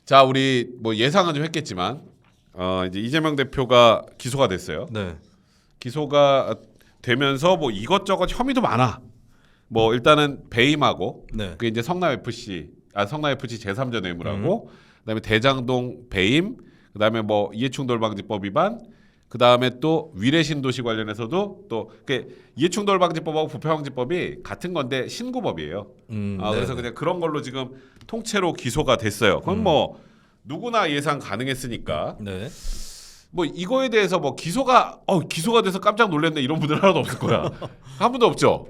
자, 우리 뭐 예상은 좀 했겠지만 이제 이재명 대표가 기소가 됐어요. 네. 기소가 되면서 뭐 이것저것 혐의도 많아. 뭐 일단은 배임하고 네. 그게 이제 성남 FC 제3자 뇌물하고 그다음에 대장동 배임, 그다음에 뭐 이해충돌방지법 위반, 그다음에 또 위례신도시 관련해서도 또 이해충돌방지법하고 부패방지법이 같은 건데 신고법이에요. 그래서 그냥 그런 걸로 지금 통째로 기소가 됐어요. 그건 뭐 누구나 예상 가능했으니까. 네. 뭐 이거에 대해서 뭐 기소가 돼서 깜짝 놀랐네 이런 분들 하나도 없을 거야. 한 분도 없죠.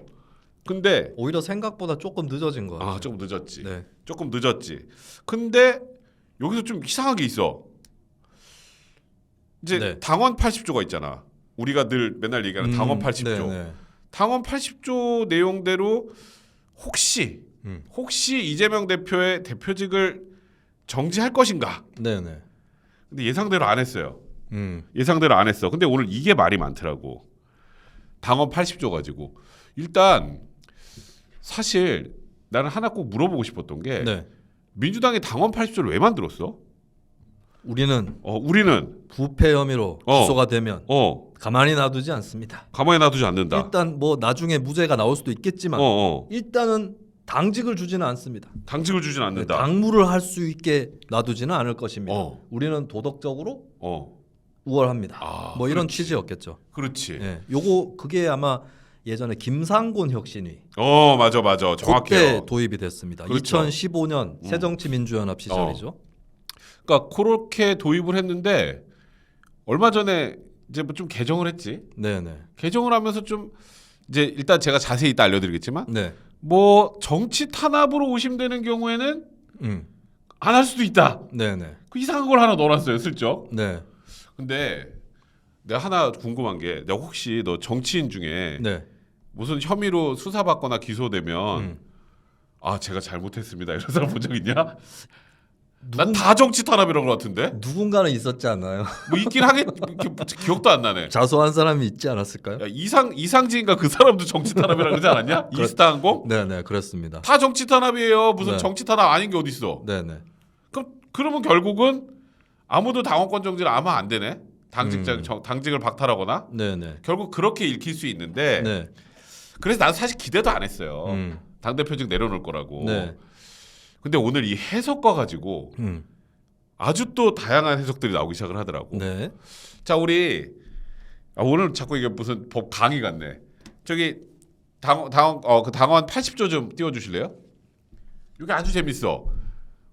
근데 오히려 생각보다 조금 늦어진 거 같아요. 조금 늦었지. 네. 조금 늦었지. 근데 여기서 좀 이상한 게 있어. 이제 네. 당원 80조가 있잖아. 우리가 늘 맨날 얘기하는 당원 80조. 네. 당원 80조 내용대로 혹시 이재명 대표의 대표직을 정지할 것인가? 네. 근데 예상대로 안 했어요. 예상대로 안 했어. 근데 오늘 이게 말이 많더라고. 당원 80조 가지고. 일단 사실 나는 하나 꼭 물어보고 싶었던 게 네. 민주당이 당원 80조를 왜 만들었어? 우리는 부패 혐의로 기소가 되면 가만히 놔두지 않습니다. 가만히 놔두지 않는다. 일단 뭐 나중에 무죄가 나올 수도 있겠지만 일단은 당직을 주지는 않습니다. 당직을 주진 않는다. 당무를 할 수 있게 놔두지는 않을 것입니다. 우리는 도덕적으로 우월합니다. 뭐 이런 취지였겠죠. 그렇지. 네. 그게 아마 예전에 김상곤 혁신위 맞아. 정확해요. 그때 도입이 됐습니다. 그렇죠. 2015년 새정치민주연합 시절이죠. 그러니까 그렇게 도입을 했는데 얼마 전에 이제 뭐 좀 개정을 했지. 네네. 개정을 하면서 좀 이제 일단 제가 자세히 이따 알려드리겠지만 네. 뭐 정치 탄압으로 의심되는 경우에는 안 할 수도 있다. 네네. 그 이상한 걸 하나 넣어놨어요, 슬쩍. 네. 근데 내가 하나 궁금한 게 내가 혹시 너 정치인 중에 네. 무슨 혐의로 수사받거나 기소되면 제가 잘못했습니다 이런 사람 본 적 있냐? 난 다 정치 탄압이라는 것 같은데. 누군가는 있었지 않나요? 뭐 있긴 하겠. 기억도 안 나네. 자소한 사람이 있지 않았을까요? 야, 이상진인가 그 사람도 정치 탄압이라고 그러지 않았냐? 이스타항공? 네네 그렇습니다. 다 정치 탄압이에요. 무슨 네. 정치 탄압 아닌 게 어디 있어? 네네. 그러면 결국은 아무도 당원권 정지를 아마 안 되네. 당직을 박탈하거나. 네네. 결국 그렇게 읽힐 수 있는데. 네. 그래서 나는 사실 기대도 안 했어요. 당 대표직 내려놓을 거라고. 네. 근데 오늘 이 해석과 가지고 아주 또 다양한 해석들이 나오기 시작을 하더라고. 네. 자, 우리 오늘 자꾸 이게 무슨 법 강의 같네. 저기 당원 80조 좀 띄워주실래요? 이게 아주 재밌어.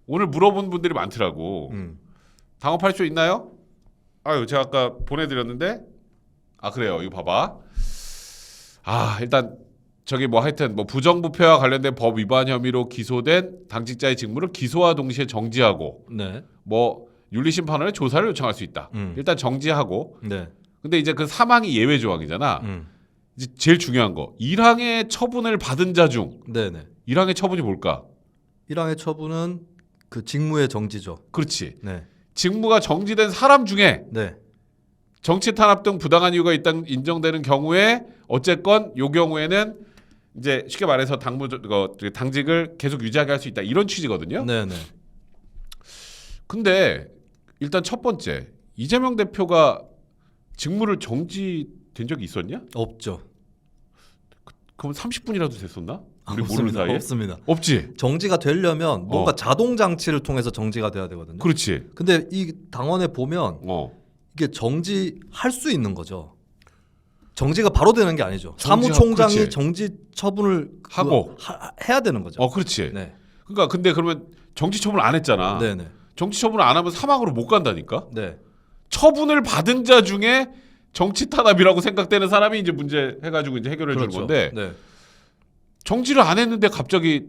오늘 물어본 분들이 많더라고. 당원 80조 있나요? 제가 아까 보내드렸는데. 그래요. 이거 봐봐. 일단 저기 뭐 하여튼 뭐 부정부패와 관련된 법 위반 혐의로 기소된 당직자의 직무를 기소와 동시에 정지하고 네. 뭐 윤리심판원에 조사를 요청할 수 있다. 일단 정지하고. 네. 근데 이제 그 사망이 예외 조항이잖아. 이제 제일 중요한 거 1항의 처분을 받은 자 중 네네. 1항의 처분이 뭘까? 1항의 처분은 그 직무의 정지죠. 그렇지. 네. 직무가 정지된 사람 중에 네. 정치 탄압 등 부당한 이유가 있다 인정되는 경우에 어쨌건 요 경우에는 이제 쉽게 말해서 당직을 계속 유지하게 할 수 있다 이런 취지거든요. 네네. 근데 일단 첫 번째 이재명 대표가 직무를 정지된 적이 있었냐? 없죠. 그럼 30분이라도 됐었나? 우리 모르는 사이에? 없습니다. 없지. 정지가 되려면 뭔가 자동 장치를 통해서 정지가 돼야 되거든요. 그렇지. 근데 이 당원에 보면 이게 정지할 수 있는 거죠. 정지가 바로 되는 게 아니죠. 사무총장이 그렇지. 정지 처분을 하고 해야 되는 거죠. 그렇지. 네. 그러니까 근데 그러면 정지 처분을 안 했잖아. 네네. 정치 처분을 안 하면 사망으로 못 간다니까. 네. 처분을 받은 자 중에 정치 탄압이라고 생각되는 사람이 이제 문제 해가지고 이제 해결해 줄 건데 네. 정지를 안 했는데 갑자기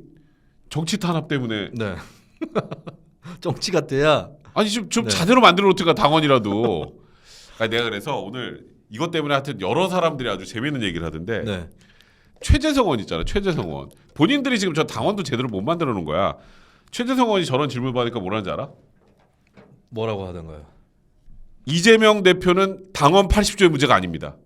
정치 탄압 때문에 네. 정치가 돼야 아니 좀 제대로 만들어 놓든가 당원이라도. 내가 그래서 오늘 이것 때문에 하여튼 여러 사람들이 아주 재밌는 얘기를 하던데 네. 최재성 의원 있잖아. 최재성 의원 본인들이 지금 저 당원도 제대로 못 만들어 놓은 거야. 최재성 의원이 저런 질문 받으니까 뭐라는지 알아? 뭐라고 하던가요? 이재명 대표는 당원 80조의 문제가 아닙니다.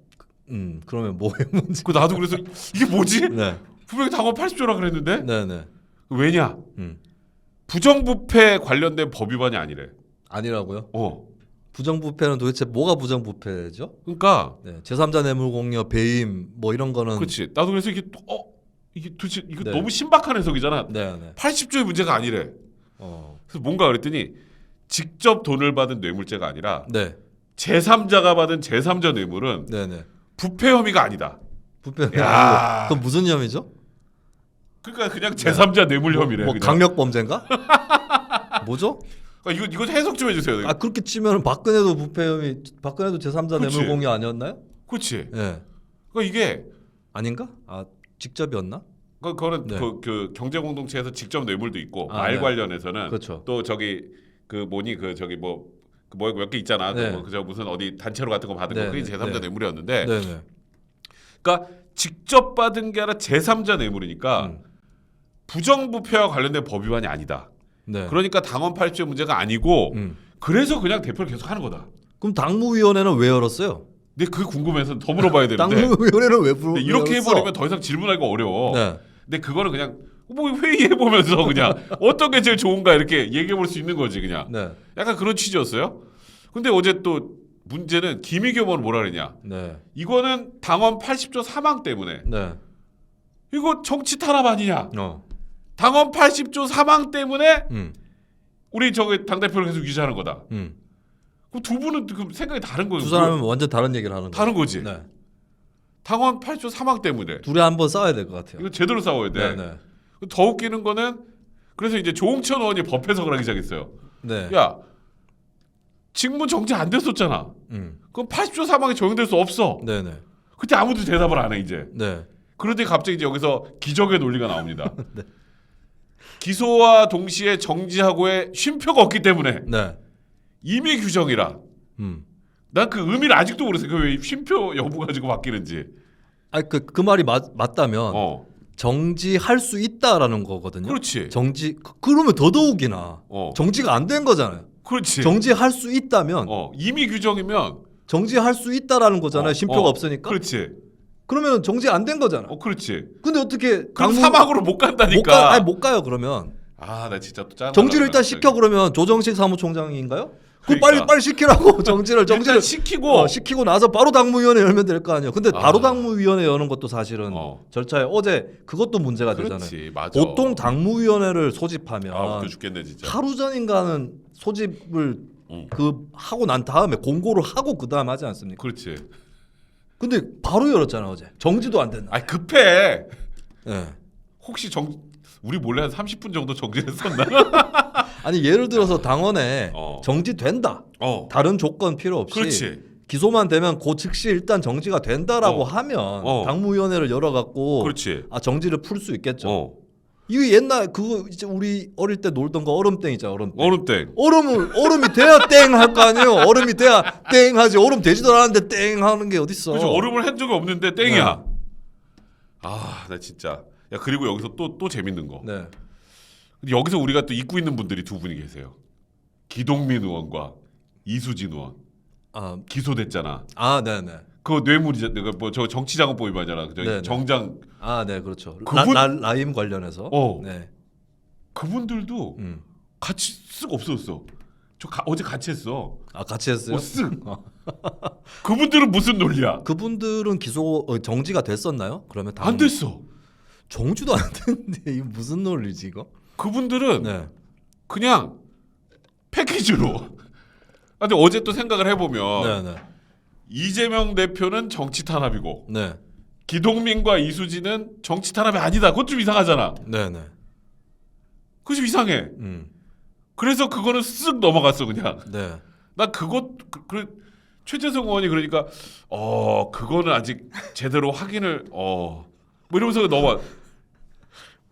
그러면 뭐의 문제? 그 나도 그래서 이게 뭐지? 네. 분명히 당원 80조라 그랬는데 네네. 왜냐? 부정부패 관련된 법 위반이 아니래. 아니라고요? 어. 부정부패는 도대체 뭐가 부정부패죠? 그러니까 네. 제3자 뇌물 공여, 배임 뭐 이런 거는 그렇지. 나도 그래서 이게 이게 도대체 이거 네. 너무 신박한 해석이잖아. 네네. 80조의 문제가 아니래. 그래서 뭔가 그랬더니 직접 돈을 받은 뇌물죄가 아니라 네. 제3자가 받은 제3자 뇌물은 네네. 부패 혐의가 아니다. 부패. 야. 그건 무슨 혐의죠? 그러니까 그냥 제3자 뇌물 혐의래. 뭐 그냥. 강력 범죄인가? 뭐죠? 그러니까 이거 해석 좀 해주세요. 아 그렇게 치면 박근혜도 부패 혐의, 박근혜도 제3자 그치. 뇌물 공여 아니었나요? 그렇지. 예. 네. 그러니까 이게 아닌가? 아 직접이었나? 그거는 네. 그 경제 공동체에서 직접 뇌물도 있고 아, 말 네. 관련해서는 그렇죠. 또 저기 그 뭐니 그 저기 뭐 몇 개 있잖아. 네. 저 무슨 어디 단체로 같은 거 받은 네, 거 그게 네, 제3자 네. 뇌물이었는데 네네. 그러니까 직접 받은 게 아니라 제3자 뇌물이니까 부정부패와 관련된 법 위반이 아니다. 네. 그러니까 당원 80조 문제가 아니고 음. 그래서 그냥 대표를 계속 하는 거다. 그럼 당무위원회는 왜 열었어요? 근데 그게 궁금해서 더 물어봐야 되는데 당무위원회는 왜 근데 이렇게 해버리면 더 이상 질문하기가 어려워. 네. 근데 그거는 그냥 뭐 회의해보면서 그냥 어떤 게 제일 좋은가 이렇게 얘기해볼 수 있는 거지 그냥. 네. 약간 그런 취지였어요. 근데 어제 또 문제는 김의겸 의원 뭐라 그랬냐. 네. 이거는 당원 80조 사망 때문에. 네. 이거 정치 탄압 아니냐. 어. 당원 80조 사망 때문에 음. 우리 저기 당대표를 계속 유지하는 거다. 음. 그럼 두 분은 그 생각이 다른 거예요. 두 사람은 완전 다른 얘기를 하는 거예요. 다른 거지. 네. 당원 8조 사망 때문에. 둘이 한번 싸워야 될 것 같아요. 이거 제대로 싸워야 돼. 네, 네. 더 웃기는 거는 그래서 이제 조홍천 의원이 법 해석을 하기 시작했어요. 네. 야, 직무 정지 안 됐었잖아. 그럼 80조 사망에 적용될 수 없어. 네, 네. 그때 아무도 대답을 안 해 이제. 네. 그런데 갑자기 이제 여기서 기적의 논리가 나옵니다. 네. 기소와 동시에 정지하고의 쉼표가 없기 때문에 네. 임의 규정이라. 난 그 의미를 아직도 모르겠어요. 그 왜 쉼표 여부 가지고 바뀌는지. 아니 그 말이 맞다면 정지할 수 있다라는 거거든요. 그렇지. 그러면 더더욱이나 정지가 안 된 거잖아요. 그렇지. 정지할 수 있다면 임의 규정이면 정지할 수 있다라는 거잖아요. 쉼표가 없으니까. 그렇지. 그러면 정지 안 된 거잖아. 그렇지. 근데 어떻게 그럼 사막으로 못 간다니까. 못 가요 그러면. 아, 나 진짜 또 짠. 정지를 일단 시켜 그러면 조정식 사무총장인가요? 그러니까. 빨리 시키라고 정지를 일단 시키고 시키고 나서 바로 당무위원회 열면 될 거 아니에요. 근데 바로 당무위원회 여는 것도 사실은 절차에 어제 그것도 문제가 되잖아요. 그렇지, 맞아. 보통 당무위원회를 소집하면 웃겨 죽겠네 진짜. 하루 전인가는 소집을 그 하고 난 다음에 공고를 하고 그 다음 하지 않습니까? 그렇지. 근데 바로 열었잖아 어제. 정지도 안 됐나? 아, 급해. 네. 혹시 우리 몰래 한 30분 정도 정지했었나? 아니 예를 들어서 당원에 정지된다. 다른 조건 필요 없이 그렇지. 기소만 되면 그 즉시 일단 정지가 된다라고 하면 당무위원회를 열어갖고 그렇지. 정지를 풀 수 있겠죠. 이게 옛날 그거 이제 우리 어릴 때 놀던 거 얼음땡 있잖아. 얼음땡. 얼음이 돼야 땡 할 거 아니에요. 얼음이 돼야 땡 하지. 얼음 되지도 않았는데 땡 하는 게 어딨어. 그렇죠. 얼음을 한 적이 없는데 땡이야. 네. 아, 나 진짜. 야, 그리고 여기서 또 재밌는 거. 네. 여기서 우리가 또 잊고 있는 분들이 두 분이 계세요. 기동민 의원과 이수진 의원. 기소됐잖아. 아, 네네. 그거 뇌물이잖아. 저 정치자금법 위반이잖아. 네네. 정장. 아, 네, 그렇죠. 라임 관련해서. 네. 그분들도 같이 쓱 없어졌어. 어제 같이 했어. 아, 같이 했어요? 쓱. 그분들은 무슨 논리야? 그분들은 정지가 됐었나요? 그러면 안 됐어. 정지도 안 됐는데 이거 무슨 논리지 이거? 그분들은 그냥 패키지로. 근데 어제 또 생각을 해보면 이재명 대표는 정치 탄압이고 기동민과 이수진은 정치 탄압이 아니다. 그것 좀 이상하잖아. 네네. 그거 좀 이상해. 그래서 그거는 쓱 넘어갔어 그냥. 네. 나 최재성 의원이 그러니까 그거는 아직 제대로 확인을 뭐 이러면서 넘어.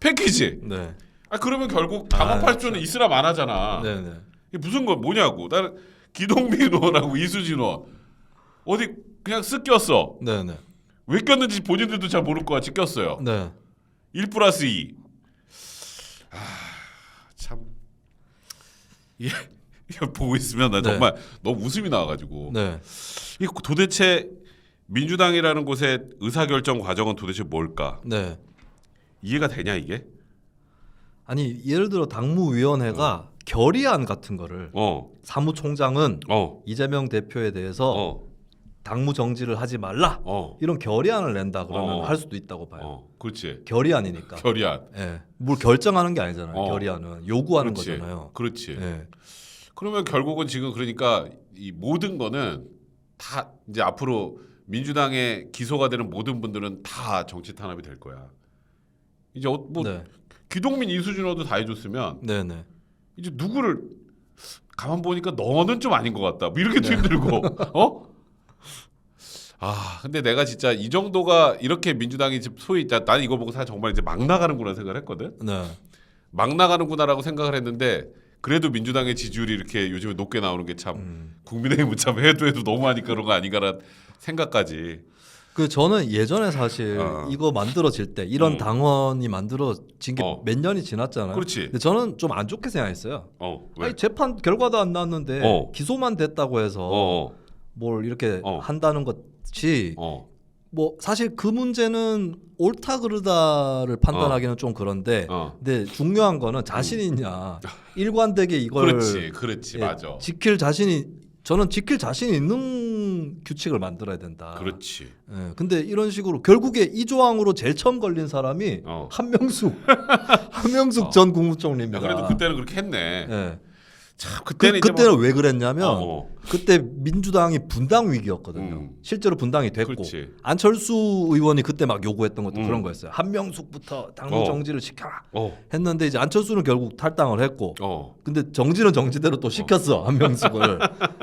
패키지. 네. 그러면 결국 당원 8조는 있으라 말하잖아. 네네. 이게 무슨 건 뭐냐고. 나는 기동민 의원하고 이수진 의원 어디 그냥 쓱 꼈어. 네네. 왜 꼈는지 본인들도 잘 모를 것 같이 꼈어요. 네. 1+2. 참. 이거 보고 있으면 나 정말 너무 웃음이 나와가지고. 네. 이게 도대체 민주당이라는 곳의 의사결정 과정은 도대체 뭘까? 네. 이해가 되냐 이게? 아니 예를 들어 당무위원회가 결의안 같은 거를 사무총장은 이재명 대표에 대해서 당무 정지를 하지 말라 이런 결의안을 낸다 그러면 할 수도 있다고 봐요. 그렇지. 결의안이니까. 결의안. 예. 뭘 결정하는 게 아니잖아요. 결의안은 요구하는 그렇지. 거잖아요. 그렇지. 예. 그러면 결국은 지금 그러니까 이 모든 거는 다 이제 앞으로 민주당에 기소가 되는 모든 분들은 다 정치 탄압이 될 거야. 이제 뭐 네. 기동민 이수진호도 다 해줬으면 네네. 이제 누구를 가만 보니까 너는 좀 아닌 것 같다. 뭐 이렇게 네. 힘들고 근데 내가 진짜 이 정도가 이렇게 민주당이 소위 난 이거 보고 사실 정말 이제 막 나가는구나 생각을 했거든. 네. 막 나가는구나라고 생각을 했는데 그래도 민주당의 지지율이 이렇게 요즘에 높게 나오는 게 참 국민의힘은 참 해도 너무하니까 그런 거 아닌가라는 생각까지. 그 저는 예전에 사실 이거 만들어질 때 이런 당원이 만들어진 게 몇 년이 지났잖아요. 그렇지. 근데 저는 좀 안 좋게 생각했어요. 왜? 아니 재판 결과도 안 나왔는데 기소만 됐다고 해서 뭘 이렇게 한다는 것이 뭐 사실 그 문제는 옳다 그르다를 판단하기는 좀 그런데 근데 중요한 거는 자신이 있냐 일관되게 이걸 그렇지 맞아. 저는 지킬 자신이 있는 규칙을 만들어야 된다. 그렇지. 예, 근데 이런 식으로 결국에 이 조항으로 제일 처음 걸린 사람이 한명숙 전 국무총리입니다. 그래도 그때는 그렇게 했네. 예. 참 그때는 그때는 왜 그랬냐면 그때 민주당이 분당 위기였거든요. 실제로 분당이 됐고 그렇지. 안철수 의원이 그때 막 요구했던 것도 그런 거였어요. 한명숙부터 당무 정지를 시켜라 했는데 이제 안철수는 결국 탈당을 했고 근데 정지는 정지대로 또 시켰어 한명숙을.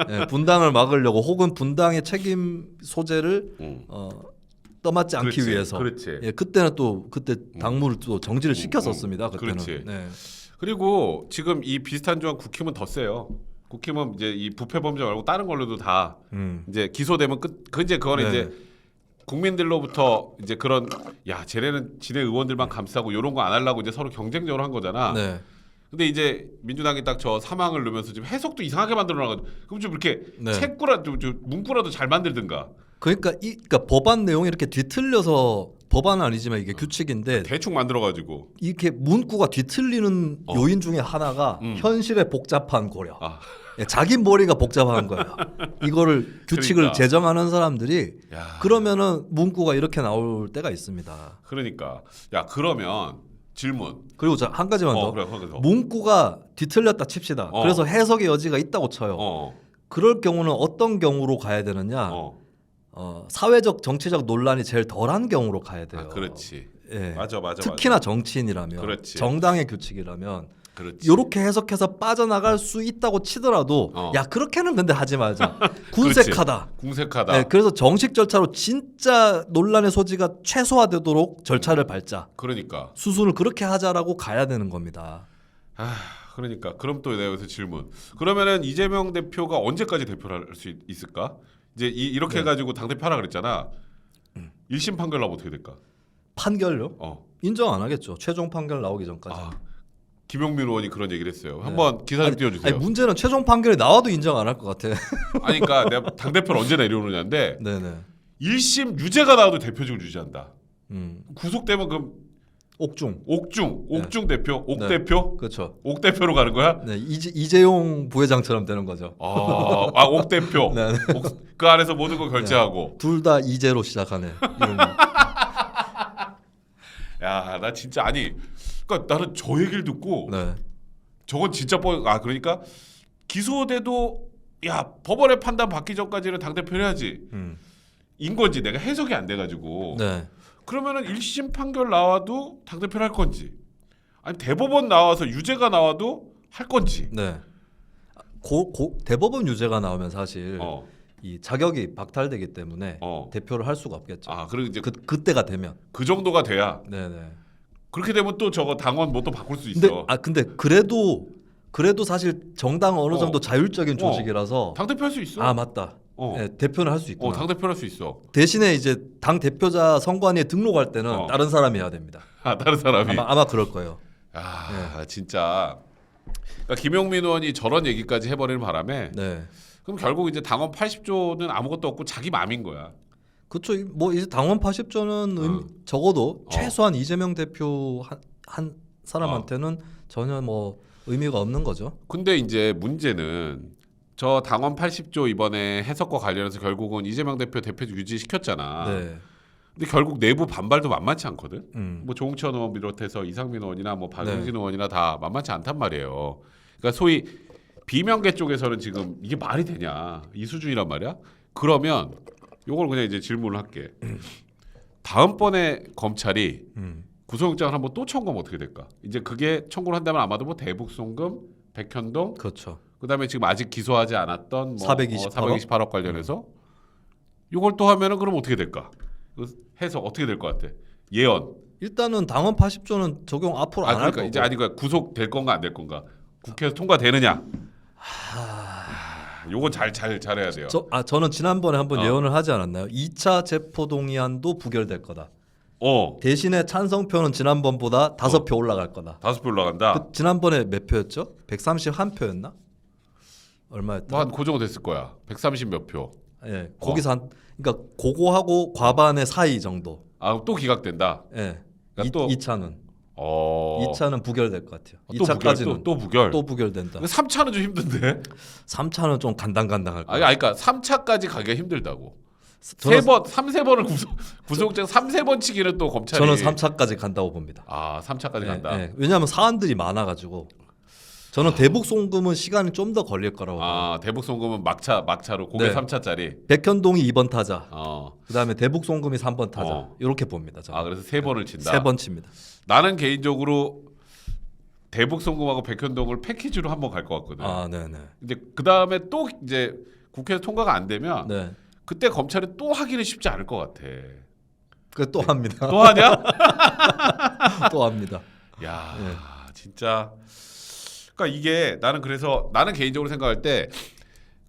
예, 분당을 막으려고 혹은 분당의 책임 소재를 떠맡지 않기 위해서. 예, 그때는 또 그때 당무를 또 정지를 시켰었습니다. 그때는. 그렇지. 네. 그리고 지금 이 비슷한 조항 국힘은 더 세요. 국힘은 이제 이 부패 범죄 말고 다른 걸로도 다 이제 기소되면 그거는 이제 국민들로부터 이제 그런 쟤네는 지네 의원들만 감싸고 이런 거 안 하려고 이제 서로 경쟁적으로 한 거잖아. 네. 근데 이제 민주당이 딱 저 사망을 넣으면서 지금 해석도 이상하게 만들어놔가지고 그럼 좀 이렇게 책구라도 좀 문구라도 잘 만들든가. 그러니까 법안 내용이 이렇게 뒤틀려서 법안은 아니지만 이게 규칙인데 대충 만들어가지고 이렇게 문구가 뒤틀리는 요인 중에 하나가 현실의 복잡한 고려. 예, 자기 머리가 복잡한 거예요. 이거를 규칙을 그러니까. 제정하는 사람들이 그러면은 문구가 이렇게 나올 때가 있습니다. 그러니까 그러면 질문. 그리고 한 가지만 더. 그래. 문구가 뒤틀렸다 칩시다. 그래서 해석의 여지가 있다고 쳐요. 그럴 경우는 어떤 경우로 가야 되느냐? 사회적 정치적 논란이 제일 덜한 경우로 가야 돼요. 그렇지. 예. 맞아. 특히나 정치인이라면, 그렇지. 정당의 규칙이라면 그렇지. 이렇게 해석해서 빠져나갈 수 있다고 치더라도 그렇게는 근데 하지 말자. 궁색하다. 궁색하다. 네, 그래서 정식 절차로 진짜 논란의 소지가 최소화되도록 절차를 밟자. 그러니까 수순을 그렇게 하자라고 가야 되는 겁니다. 그러니까 그럼 또 내가 여기서 질문. 그러면은 이재명 대표가 언제까지 대표를 할 수 있을까? 이제 이렇게 해가지고 당 대표 하라 그랬잖아. 1심 판결 나면 어떻게 될까? 판결요? 인정 안 하겠죠. 최종 판결 나오기 전까지. 김용민 의원이 그런 얘기를 했어요. 한번 기사 좀 띄워주세요. 아니, 문제는 최종 판결이 나와도 인정 안 할 것 같아. 아니 그러니까 내가 당 대표를 언제 내려오느냐인데 네네. 1심 유죄가 나와도 대표직을 유지한다. 구속되면 그럼 옥중 대표, 대표, 그렇죠. 옥 대표로 가는 거야? 네, 이재용 부회장처럼 되는 거죠. 옥 대표. 네. 그 안에서 모든 걸 결제하고. 둘 다 이재로 시작하네. 이름이. 나 진짜 그러니까 나는 저 얘기를 듣고 저건 진짜 그러니까 기소돼도 법원의 판단 받기 전까지는 당 대표 해야지. 인 건지 내가 해석이 안 돼가지고. 그러면은 1심 판결 나와도 당 대표를 할 건지, 아니 대법원 나와서 유죄가 나와도 할 건지. 대법원 유죄가 나오면 사실 이 자격이 박탈되기 때문에 대표를 할 수가 없겠죠. 그리고 이제 그때가 되면 그 정도가 돼야. 네네. 그렇게 되면 또 저거 당원 뭐 또 바꿀 수 있어. 근데 그래도 사실 정당 어느 정도 자율적인 조직이라서 당 대표 할 수 있어. 맞다. 네, 대표는 할 수 있구나. 당 대표를 할 수 있어. 대신에 이제 당 대표자 선관위에 등록할 때는 다른 사람이 해야 됩니다. 다른 사람이. 아마 그럴 거예요. 진짜. 그러니까 김용민 의원이 저런 얘기까지 해버리는 바람에. 그럼 결국 이제 당원 80조는 아무것도 없고 자기 맘인 거야. 그렇죠. 뭐 이제 당원 80조는 적어도 최소한 이재명 대표 한 사람한테는 전혀 뭐 의미가 없는 거죠. 근데 이제 문제는 저 당원 80조 이번에 해석과 관련해서 결국은 이재명 대표 대표직 유지시켰잖아. 네. 근데 결국 내부 반발도 만만치 않거든. 음. 뭐 조홍천 의원 비롯해서 이상민 의원이나 뭐 박용진 네. 의원이나 다 만만치 않단 말이에요. 그러니까 소위 비명계 쪽에서는 지금 이게 말이 되냐 이 수준이란 말이야. 그러면 요걸 그냥 이제 질문을 할게. 다음번에 검찰이 구속영장을 한번 또 청구하면 어떻게 될까? 이제 그게 청구를 한다면 아마도 뭐 대북송금, 백현동, 그렇죠. 그다음에 지금 아직 기소하지 않았던 뭐 428억? 관련해서 요걸 또 하면은 그럼 어떻게 될까? 해서 어떻게 될 것 같아? 예언. 일단은 당원 80조는 적용 앞으로 안 할 그러니까 거고. 이제 아니까 구속될 건가 안 될 건가? 국회에서 통과되느냐? 요건 잘해야 돼요. 저는 지난번에 한번 어. 예언을 하지 않았나요? 2차 체포 동의안도 부결될 거다. 어. 대신에 찬성표는 지난번보다 5표 올라갈 거다. 5표 올라간다. 지난번에 몇 표였죠? 131표였나? 얼마였다? 뭐한 그 정도 됐을 거야. 130 몇 표. 예. 거기서 그러니까 그거하고 과반의 사이 정도. 아, 또 기각된다. 예. 그러니까 또 2차는 2차는 부결될 것 같아요. 또 2차까지는 또 부결. 또 부결된다. 3차는 좀 힘든데. 3차는 좀 간당간당할 거예요. 아니 그러니까 3차까지 가기가 힘들다고. 저는 3-4번을 구속영장 3-4번 치기는 또 검찰이 저는 3차까지 간다고 봅니다. 아, 3차까지 간다. 예. 왜냐하면 사안들이 많아가지고 저는 대북 송금은 시간이 좀 더 걸릴 거라고 봐요. 아, 대북 송금은 막차로 그게 네. 3차짜리. 백현동이 2번 타자, 어. 그다음에 대북 송금이 3번 타자 이렇게 봅니다. 저는. 아, 그래서 3번을 친다. 3번 칩니다. 나는 개인적으로 대북 송금하고 백현동을 패키지로 한번 갈 것 같거든. 아, 네네. 이제 그 다음에 또 이제 국회에서 통과가 안 되면 네. 그때 검찰이 또 하기는 쉽지 않을 것 같아. 그 또 합니다. 또 하냐? 또 합니다. 야, 네. 진짜. 그러니까 이게 나는 개인적으로 생각할 때,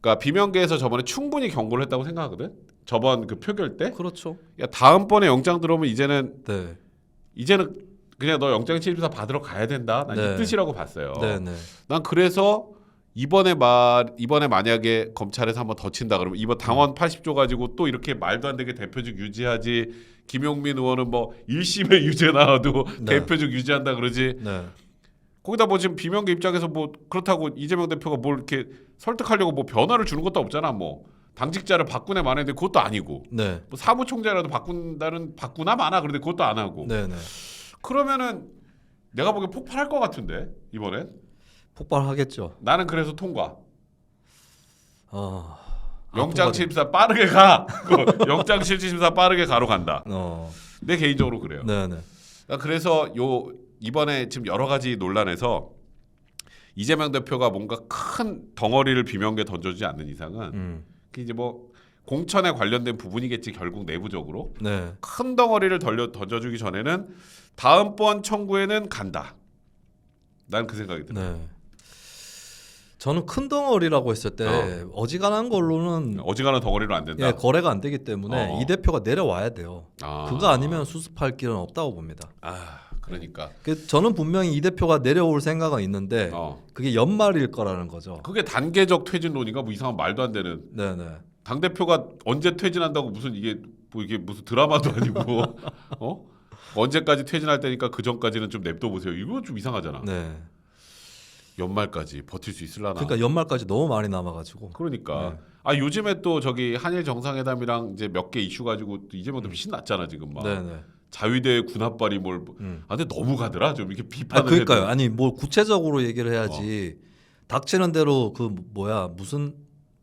그러니까 비명계에서 저번에 충분히 경고를 했다고 생각하거든. 저번 그 표결 때. 그렇죠. 야, 다음번에 영장 들어오면 이제는 그냥 너 영장 실질사 받으러 가야 된다. 난 네. 이 뜻이라고 봤어요. 네네. 난 그래서 이번에 만약에 검찰에서 한번 더 친다 그러면 이번 당원 80조 가지고 또 이렇게 말도 안 되게 대표직 유지하지. 김용민 의원은 뭐 1심에 유죄 나와도 네. 대표직 유지한다 그러지. 네. 거기다 뭐 지금 비명계 입장에서 뭐 그렇다고 이재명 대표가 뭘 이렇게 설득하려고 뭐 변화를 주는 것도 없잖아. 뭐 당직자를 바꾸네 마네인데 그것도 아니고. 네. 뭐 사무총장이라도 바꾸나 마나 그런데 그것도 안 하고. 네네. 그러면은 내가 보기엔 폭발할 것 같은데 이번엔. 폭발하겠죠. 나는 그래서 통과. 영장 통과돼. 실질사 빠르게 가. 영장 실질심사 빠르게 가로 간다. 내 개인적으로 그래요. 네네. 그래서 이번에 지금 여러 가지 논란에서 이재명 대표가 뭔가 큰 덩어리를 비명계에 던져주지 않는 이상은 그 이제 뭐 공천에 관련된 부분이겠지 결국 내부적으로 네. 큰 덩어리를 던져주기 전에는 다음번 청구에는 간다. 난 그 생각이 들어요. 네. 저는 큰 덩어리라고 했을 때 어지간한 걸로는 어지간한 덩어리로 안 된다. 예, 거래가 안 되기 때문에 이 대표가 내려와야 돼요. 그거 아니면 수습할 길은 없다고 봅니다. 그러니까. 저는 분명히 이 대표가 내려올 생각은 있는데 그게 연말일 거라는 거죠. 그게 단계적 퇴진론인가 뭐 이상한 말도 안 되는. 네네. 당 대표가 언제 퇴진한다고 무슨 이게 무슨 드라마도 아니고 언제까지 퇴진할 때니까 그 전까지는 좀 냅둬 보세요. 이거 좀 이상하잖아. 네. 연말까지 버틸 수 있을라나. 그러니까 연말까지 너무 많이 남아가지고. 그러니까. 요즘에 또 저기 한일 정상회담이랑 이제 몇 개 이슈 가지고 또 이재명 대표 신났잖아 지금 막. 네네. 자위대 군합발이 근데 너무 가더라 좀 이렇게 비판을. 그러니까요. 아니 뭘 구체적으로 얘기를 해야지. 닥치는 대로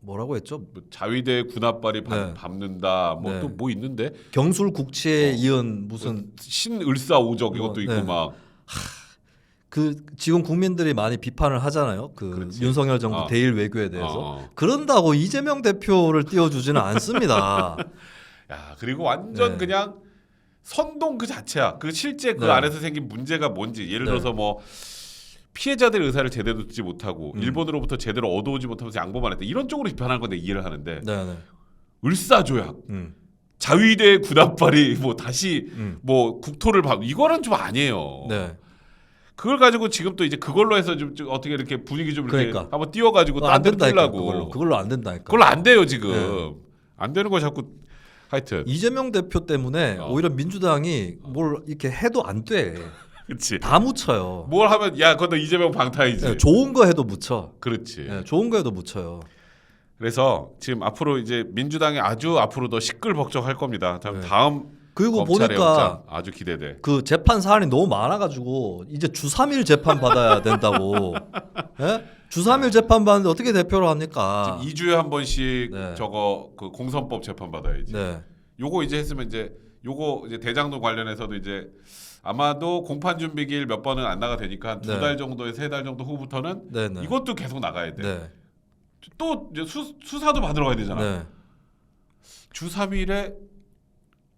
뭐라고 했죠? 자위대 군합발이 밟는다. 뭐 또 뭐 있는데. 경술 국치에 이은 무슨 신을사오적 이것도 있고 막. 지금 국민들이 많이 비판을 하잖아요. 그렇지. 윤석열 정부 대일 외교에 대해서. 그런다고 이재명 대표를 띄워주지는 않습니다. 야, 그리고 완전 그냥 선동 그 자체야. 그 실제 그 안에서 생긴 문제가 뭔지 예를 들어서 뭐 피해자들의 의사를 제대로 듣지 못하고 일본으로부터 제대로 얻어오지 못하면서 양보만 했다. 이런 쪽으로 비판하는 건데 이해를 하는데 을사조약, 자위대 군합발이 뭐 다시 뭐 국토를 이거는 좀 아니에요. 네. 그걸 가지고 지금 또 이제 그걸로 해서 좀 어떻게 이렇게 분위기 좀 이렇게 그러니까. 한번 띄워가지고 딴 데로 뛰려고. 그걸로 안 된다니까. 그걸로 안 돼요 지금. 안 되는 거 자꾸 하여튼 이재명 대표 때문에 어. 오히려 민주당이 뭘 이렇게 해도 안 돼. 그렇지. 다 묻혀요. 뭘 하면 야 그것도 이재명 방탄이지. 네, 좋은 거 해도 묻혀. 그렇지. 네, 좋은 거 해도 묻혀요. 그래서 지금 앞으로 이제 민주당이 아주 앞으로 더 시끌벅적할 겁니다. 네. 다음 그리고 검찰의 보니까 영장 아주 기대돼. 그 재판 사안이 너무 많아가지고 이제 주 3일 재판 받아야 된다고. 예? 주 3일 재판 받는데 어떻게 대표를 합니까? 지금 2주에 한 번씩 네. 저거 그 공선법 재판 받아야지. 네. 요거 이제 했으면 이제 요거 이제 대장동 관련해서도 이제 아마도 공판 준비기일 몇 번은 안 나가 되니까 한 2달 네. 정도에 3달 정도 후부터는 네, 네. 이것도 계속 나가야 돼. 네. 또 이제 수사도 받으러 가야 되잖아. 네. 주 3일에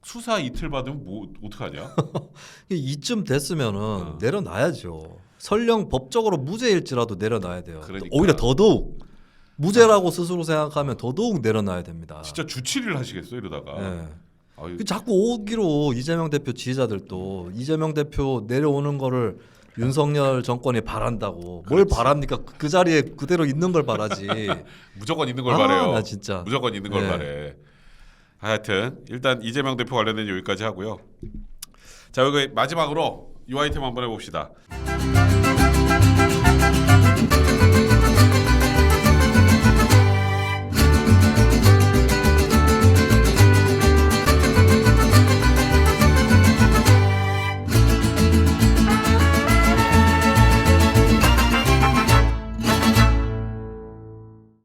수사 이틀 받으면 뭐 어떡하냐? 이쯤 됐으면은 내려놔야죠. 설령 법적으로 무죄일지라도 내려놔야 돼요. 그러니까. 오히려 더더욱 무죄라고 스스로 생각하면 더더욱 내려놔야 됩니다. 진짜 주 7일 하시겠어 이러다가. 네. 아유, 그 자꾸 오기로 이재명 대표 지지자들도 이재명 대표 내려오는 거를 윤석열 정권이 바란다고. 뭘 그렇지. 바랍니까? 그 자리에 그대로 있는 걸 바라지. 무조건 있는 걸 바래요. 나 진짜. 무조건 있는 걸 네. 바래. 하여튼 일단 이재명 대표 관련된 여기까지 하고요. 자 여기 마지막으로 이 아이템 한번 해봅시다.